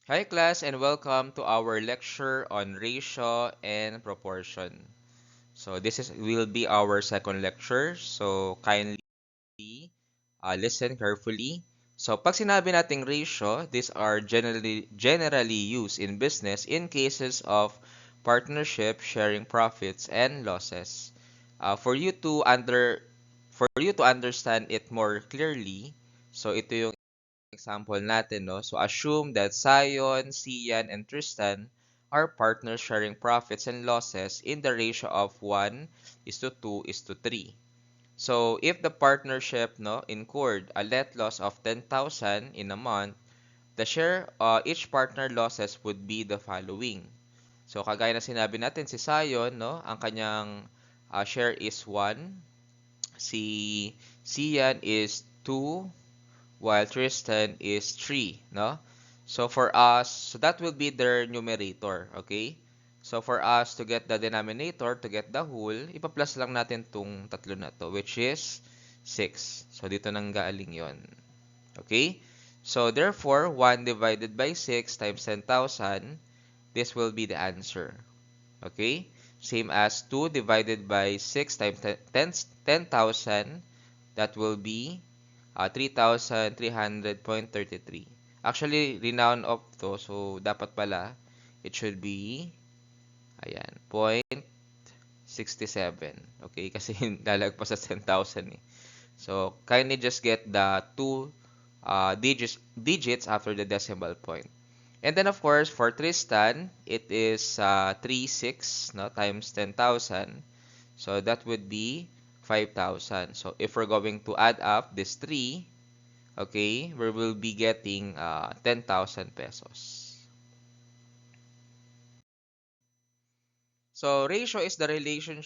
Hi class and welcome to our lecture on ratio and proportion. So this is will be our second lecture. So kindly listen carefully. So pag sinabi nating ratio, these are generally used in business in cases of partnership sharing profits and losses. For you to understand it more clearly, so ito yung example natin, no? So, assume that Sion, Sian, and Tristan are partners sharing profits and losses in the ratio of 1 is to 2 is to 3. So, if the partnership no, incurred a net loss of 10,000 in a month, the share, each partner losses would be the following. So, kagaya na sinabi natin, si Sion, no, ang kanyang share is 1, si Sian is 2, while Tristan is 3, no? So for us, so that will be their numerator, okay? So for us to get the denominator, to get the whole, ipa-plus lang natin tong tatlo na to, which is 6. So dito nang galing yon. Okay? So therefore, 1 divided by 6 times 10,000, this will be the answer. Okay? Same as 2 divided by 6 times 10,000, that will be 3,300.33. Actually, renown off to. So, dapat pala, it should be, ayan, 0.67. Okay? Kasi lalagpas sa 10,000 eh. So, kindly just get the two digits after the decimal point. And then, of course, for Tristan, it is 36 no, times 10,000. So, that would be 5,000. So, if we're going to add up this 3, okay, we will be getting 10,000 pesos. So ratio is the relation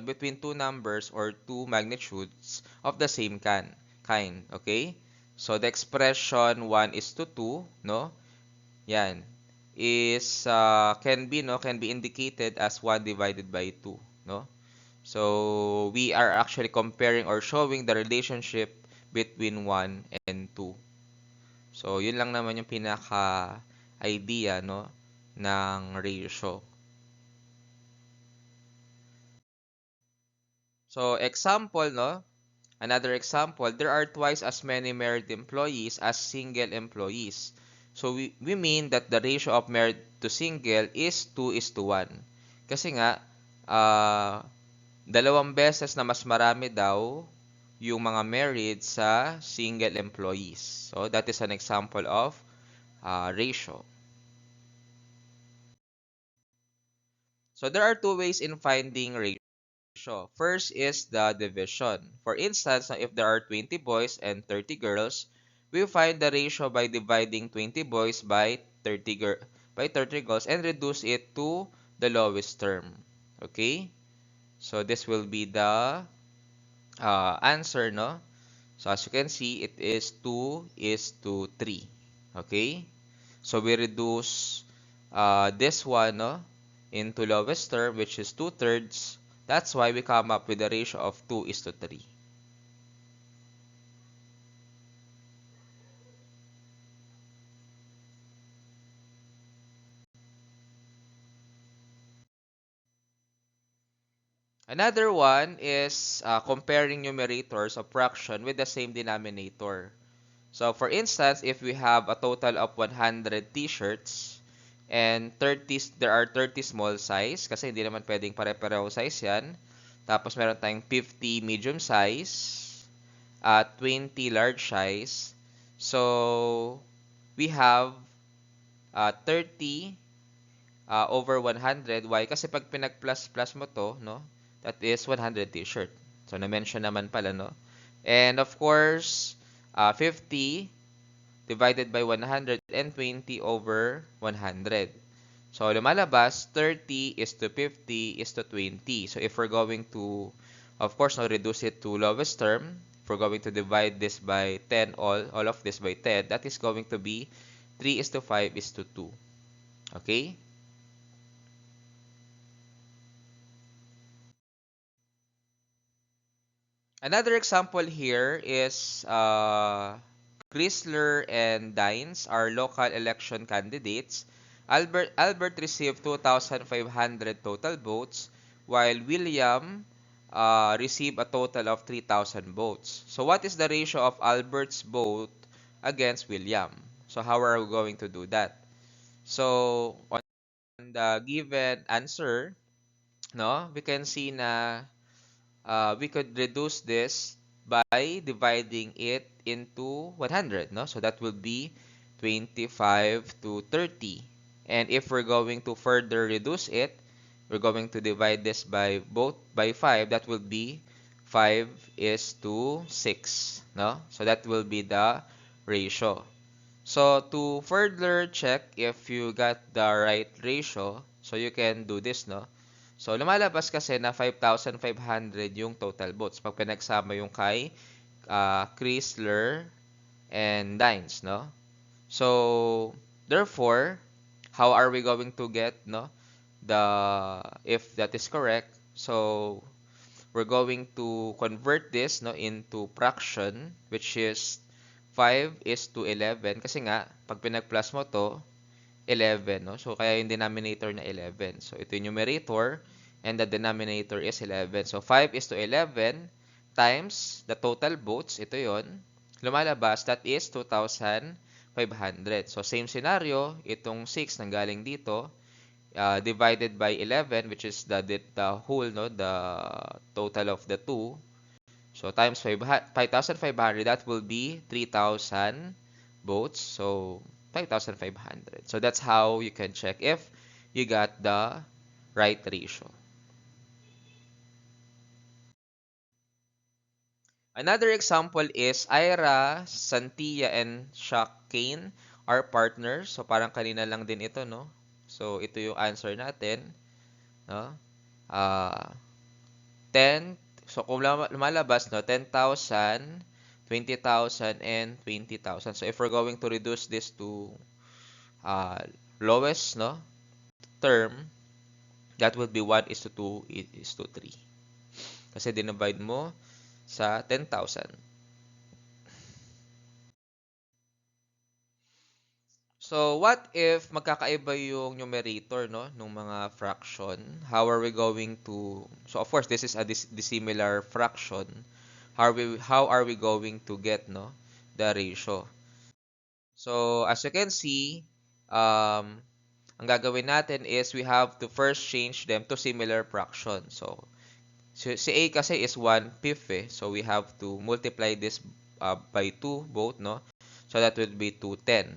between two numbers or two magnitudes of the same kind, okay? So the expression 1 is to 2, no? Yan is can be indicated as 1 divided by 2, no? So we are actually comparing or showing the relationship between 1 and 2. So, yun lang naman yung pinaka-idea, no, ng ratio. So, example, no, another example, there are twice as many married employees as single employees. So, we mean that the ratio of married to single is 2 is to 1. Kasi nga, uh, dalawang beses na mas marami daw yung mga married sa single employees. So, that is an example of ratio. So there are two ways in finding ratio. First is the division. For instance, if there are 20 boys and 30 girls, we find the ratio by dividing 20 boys by 30 girls and reduce it to the lowest term. Okay? So this will be the answer, no? So as you can see, it is 2 is to 3. Okay? So we reduce this one, no, into lowest term, which is 2/3. That's why we come up with a ratio of 2 is to 3. Another one is comparing numerators of fraction with the same denominator. So for instance, if we have a total of 100 t-shirts and 30, there are 30 small size, kasi hindi naman pwedeng pare-pareho size yan. Tapos meron tayong 50 medium size, 20 large size. So, we have 30 over 100. Why? Kasi pag pinag-plus-plus mo to, no, that is 100 t-shirt. So, na-mention naman pala, no? And of course, 50 divided by 120 over 100. So, lumalabas, 30 is to 50 is to 20. So, if we're going to, of course, now reduce it to lowest term, if we're going to divide this by 10, all of this by 10, that is going to be 3 is to 5 is to 2. Okay? Another example here is Chrysler and Dines are local election candidates. Albert received 2,500 total votes, while William received a total of 3,000 votes. So what is the ratio of Albert's vote against William? So how are we going to do that? So on the given answer, no, we can see na we could reduce this by dividing it into 100, no? So that will be 25 to 30. And if we're going to further reduce it, we're going to divide this by both by 5. That will be 5 is to 6, no? So that will be the ratio. So to further check if you got the right ratio, so you can do this, no? So lumalabas kasi na 5,500 yung total votes pag pinagsama yung kay Chrysler and Dines, no? So therefore, how are we going to get, no, the if that is correct? So we're going to convert this, no, into fraction, which is 5 is to 11 kasi nga pag pinag-plus mo to 11, no? So kaya yung denominator na 11. So ito yung numerator and the denominator is 11. So 5 is to 11 times the total votes, ito yon. Lumalabas, that is 2,500. So same scenario, itong 6 nanggaling dito, divided by 11, which is the whole, no, the total of the two. So times 5,500, that will be 3,000 votes. So 5,500. So that's how you can check if you got the right ratio. Another example is Ira, Santia, and Shakane are partners. So parang kanina lang din ito, no? So ito yung answer natin, no? Ah, 10, so kung lumalabas, no, 10,000, 20,000, and 20,000. So if we're going to reduce this to uh, lowest, no, term, that would be 1 is to 2 is to 3. Kasi dinivide mo sa 10,000. So what if magkakaiba yung numerator, no, nung mga fraction? How are we going to, so of course this is a dissimilar fraction. How are we going to get, no, the ratio? So as you can see, ang gagawin natin is we have to first change them to similar fraction. So si A kasi is 1/5 eh. So we have to multiply this by 2 both, no? So that would be 210.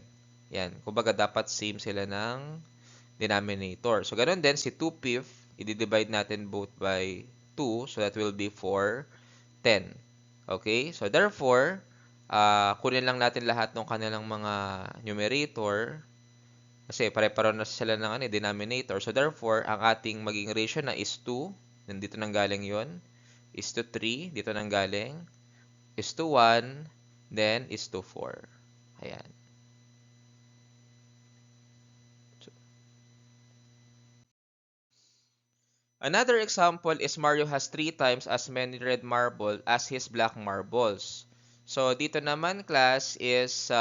Yan. Kumbaga dapat same sila ng denominator. So ganun din si 2/5, i-divide natin both by 2. So that will be 4/10. Okay? So therefore, kunin lang natin lahat ng kanilang mga numerator kasi pare-pareho na sila ng denominator. So therefore, ang ating maging ratio na is 2. Nandito nang galing yon. Is to 3. Dito nang galing. Is to 1. Then is to 4. Ayan. Another example is Mario has 3 times as many red marble as his black marbles. So dito naman class is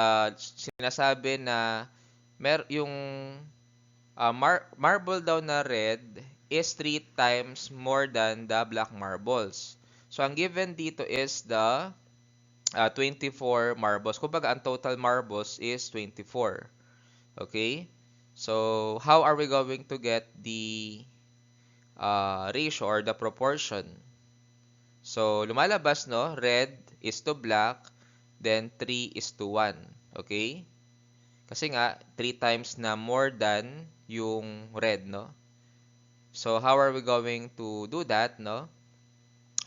sinasabi na yung marble daw na red is 3 times more than the black marbles. So ang given dito is the 24 marbles. Kumbaga ang total marbles is 24. Okay? So how are we going to get the ratio or the proportion? So lumalabas, no, red is to black, then 3 is to 1. Okay? Kasi nga 3 times na more than yung red, no? So how are we going to do that, no?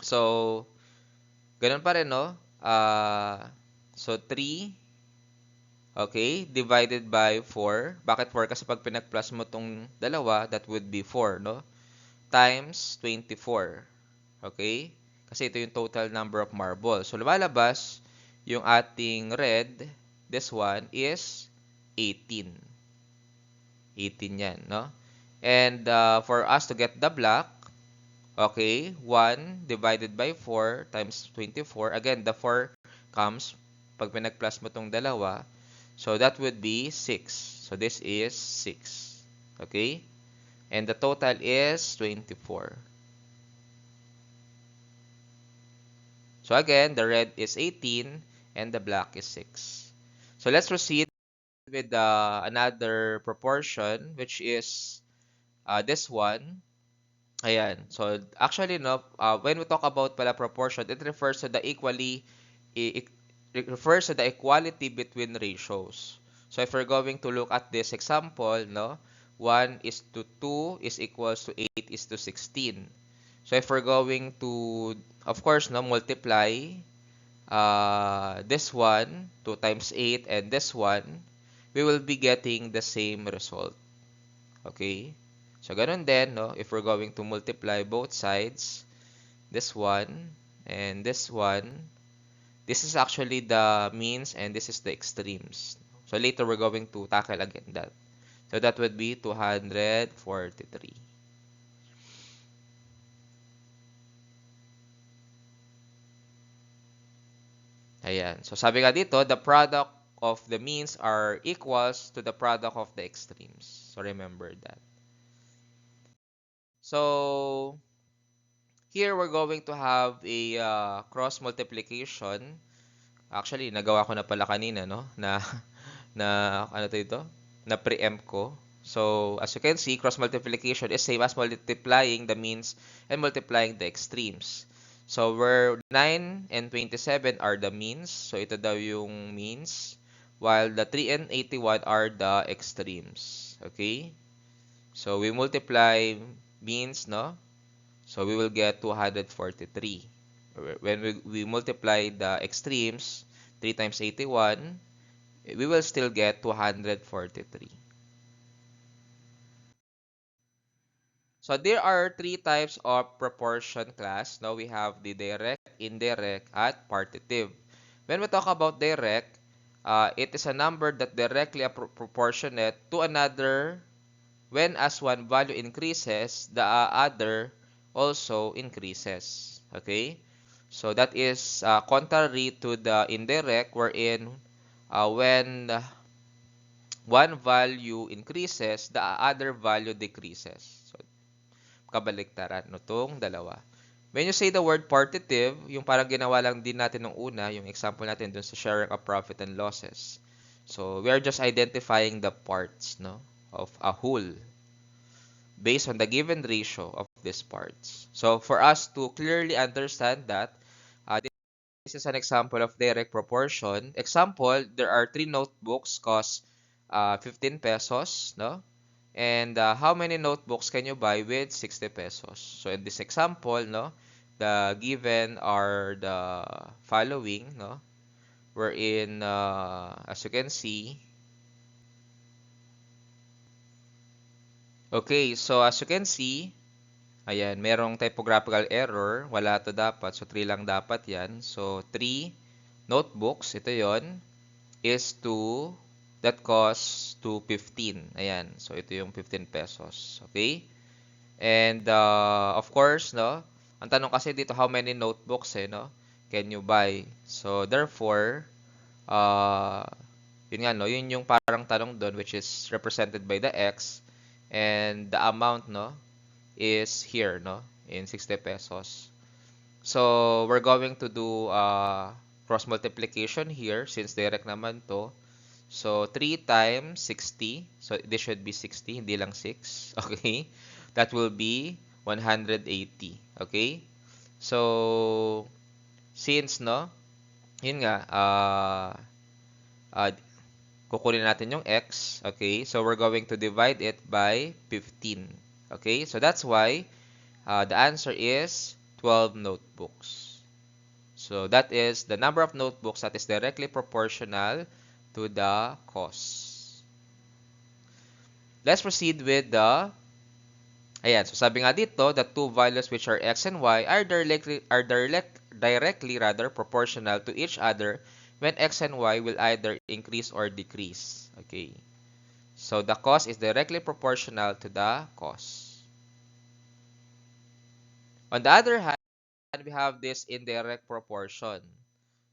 So ganun pa rin, no? So 3, okay, divided by 4. Bakit 4? Kasi pag pinag-plus mo tong dalawa, that would be 4, no? Times 24. Okay? Kasi ito yung total number of marbles. So lumalabas yung ating red, this one is 18. 18 yan, no? And for us to get the black, okay, 1 divided by 4 times 24. Again, the 4 comes pag pinag-plus mo tong dalawa, so that would be 6. So this is 6. Okay? And the total is 24. So again, the red is 18 and the black is 6. So let's proceed with another proportion, which is this one. Ayan. So actually, no, when we talk about pala proportion, it refers to the it refers to the equality between ratios. So if we're going to look at this example, no, 1 is to 2 is equals to 8 is to 16. So if we're going to, of course, no, multiply this one, 2 times 8, and this one, we will be getting the same result. Okay? So, ganun din, no? If we're going to multiply both sides, this one and this one, this is actually the means and this is the extremes. So, later we're going to tackle again that. So, that would be 243. Ayan. So, sabi nga dito, the product of the means are equals to the product of the extremes. So, remember that. So, here we're going to have a cross multiplication. Actually, nagawa ko na pala kanina, no? Na ano to ito? Na preempt ko. So, as you can see, cross multiplication is same as multiplying the means and multiplying the extremes. So, where 9 and 27 are the means. So, ito daw yung means. While the 3 and 81 are the extremes. Okay? So, we multiply means, no? So we will get 243. When we multiply the extremes, 3 times 81, we will still get 243. So there are three types of proportion class. Now we have the direct, indirect, at partitive. When we talk about direct, it is a number that directly proportionate to another when as one value increases, the other also increases. Okay? So that is contrary to the indirect wherein when one value increases, the other value decreases. So kabaliktaran no tong dalawa. When you say the word partitive, yung parang ginawa lang din natin nung una, yung example natin dun sa sharing of profit and losses. So we are just identifying the parts, no, of a whole based on the given ratio of these parts. So for us to clearly understand that, this is an example of direct proportion. Example, there are three notebooks cost 15 pesos, no? And how many notebooks can you buy with 60 pesos? So in this example, no, the given are the following, no? Wherein, as you can see, okay, so as you can see, ayan, merong typographical error. Wala to dapat. So, 3 lang dapat yan. So, 3 notebooks. Ito yon is to that costs to 15. Ayan. So, ito yung 15 pesos. Okay? And, of course, no? Ang tanong kasi dito, how many notebooks, no? Can you buy? So, therefore, uh, yun nga, no? Yun yung parang tanong doon, which is represented by the X. And the amount, no? Is here, no? In 60 pesos. So, we're going to do cross multiplication here since direct naman to. So, 3 times 60. So, this should be 60, hindi lang 6. Okay? That will be 180. Okay? So, since, no? Yun nga, uh, kukunin natin yung x. Okay? So, we're going to divide it by 15. Okay? So, that's why the answer is 12 notebooks. So that is the number of notebooks that is directly proportional to the cost. Let's proceed with the, ayan, so sabi nga dito, the two values which are x and y are directly rather proportional to each other when x and y will either increase or decrease. Okay. So the cost is directly proportional to the cost. On the other hand, we have this indirect proportion.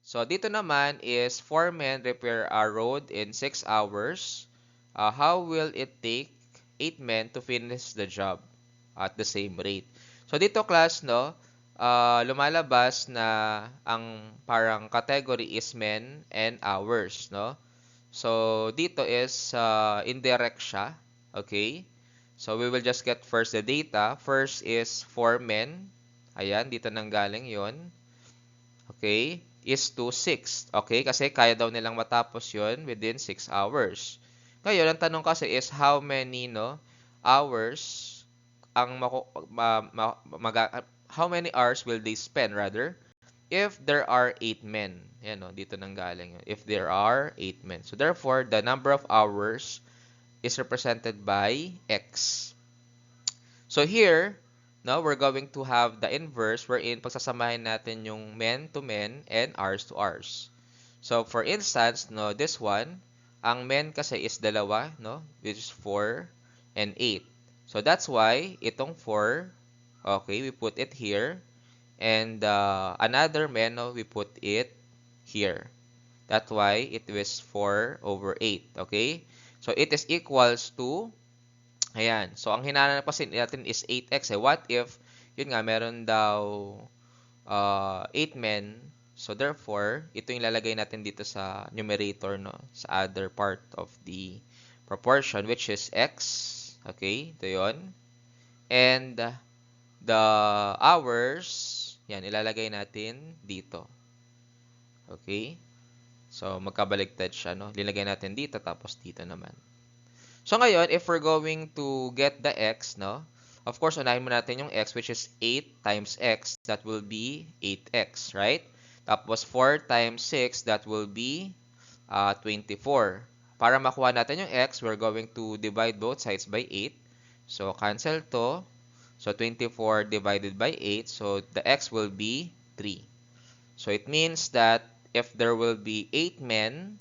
So, dito naman is 4 men repair a road in 6 hours. How will it take 8 men to finish the job at the same rate? So, dito class, no, lumalabas na ang parang category is men and hours, no? So, dito is indirect siya. Okay? So, we will just get first the data. First is 4 men. Ayan, dito nang galing yon. Okay? Is to 6. Okay? Kasi kaya daw nilang matapos yon within 6 hours. Ngayon, ang tanong kasi is how many hours ang how many hours will they spend rather if there are 8 men. Yan o, dito nang galing yun. If there are 8 men. So therefore, the number of hours is represented by X. So here, no, we're going to have the inverse wherein pagsasamahin natin yung men to men and hours to hours. So for instance, no, this one, ang men kasi is dalawa, no, which is 4 and 8. So that's why itong 4, okay, we put it here. And another men, no, we put it here. That's why it was 4 over 8. Okay? So, it is equals to, ayan. So, ang hinanapasin natin is 8x. What if, yun nga, meron daw 8 men. So, therefore, ito yung lalagay natin dito sa numerator, no? Sa other part of the proportion, which is x. Okay? Ito yun. And the hours, yan, ilalagay natin dito. Okay? So, magkabaligtad siya, no? Lilagay natin dito, tapos dito naman. So, ngayon, if we're going to get the x, no? Of course, unahin mo natin yung x, which is 8 times x. That will be 8x, right? Tapos, 4 times 6, that will be 24. Para makuha natin yung x, we're going to divide both sides by 8. So, cancel to. So, 24 divided by 8. So, the x will be 3. So, it means that if there will be 8 men,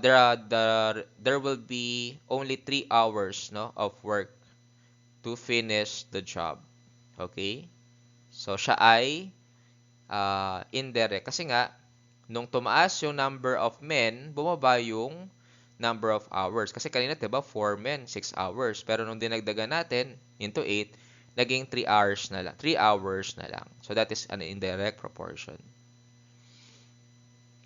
there will be only 3 hours, no, of work to finish the job. Okay? So, siya ay indirect. Kasi nga, nung tumaas yung number of men, bumaba yung number of hours. Kasi kanina, diba, 4 men, 6 hours. Pero nung dinagdagan natin into 8, naging 3 hours na lang. 3 hours na lang. So, that is an indirect proportion.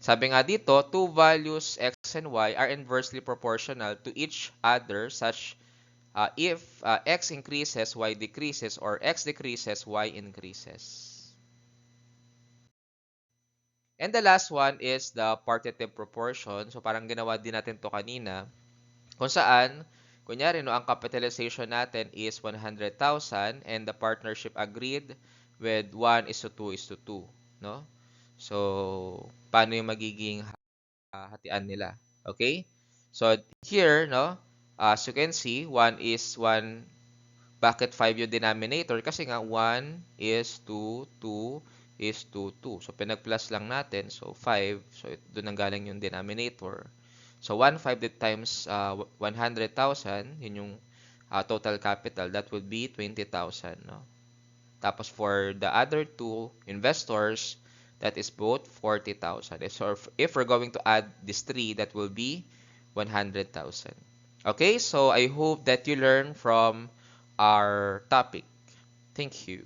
Sabi nga dito, two values x and y are inversely proportional to each other such if x increases, y decreases, or x decreases, y increases. And the last one is the partitive proportion. So parang ginawa din natin to kanina. Kung saan, kunyari, no, ang capitalization natin is 100,000 and the partnership agreed with 1 is to 2 is to 2. No? So, paano yung magiging hatian nila? Okay? So, here, no, as you can see, 1 is 1. Bakit 5 yung denominator? Kasi nga, 1 is to 2 is to 2. So, pinag-plus lang natin. So, 5. So, doon ang galing yung denominator. So, 1/5 times 100,000, yun yung total capital. That would be 20,000. No? Tapos, for the other two investors, that is both 40,000. So, if we're going to add these three, that will be 100,000. Okay, so I hope that you learn from our topic. Thank you.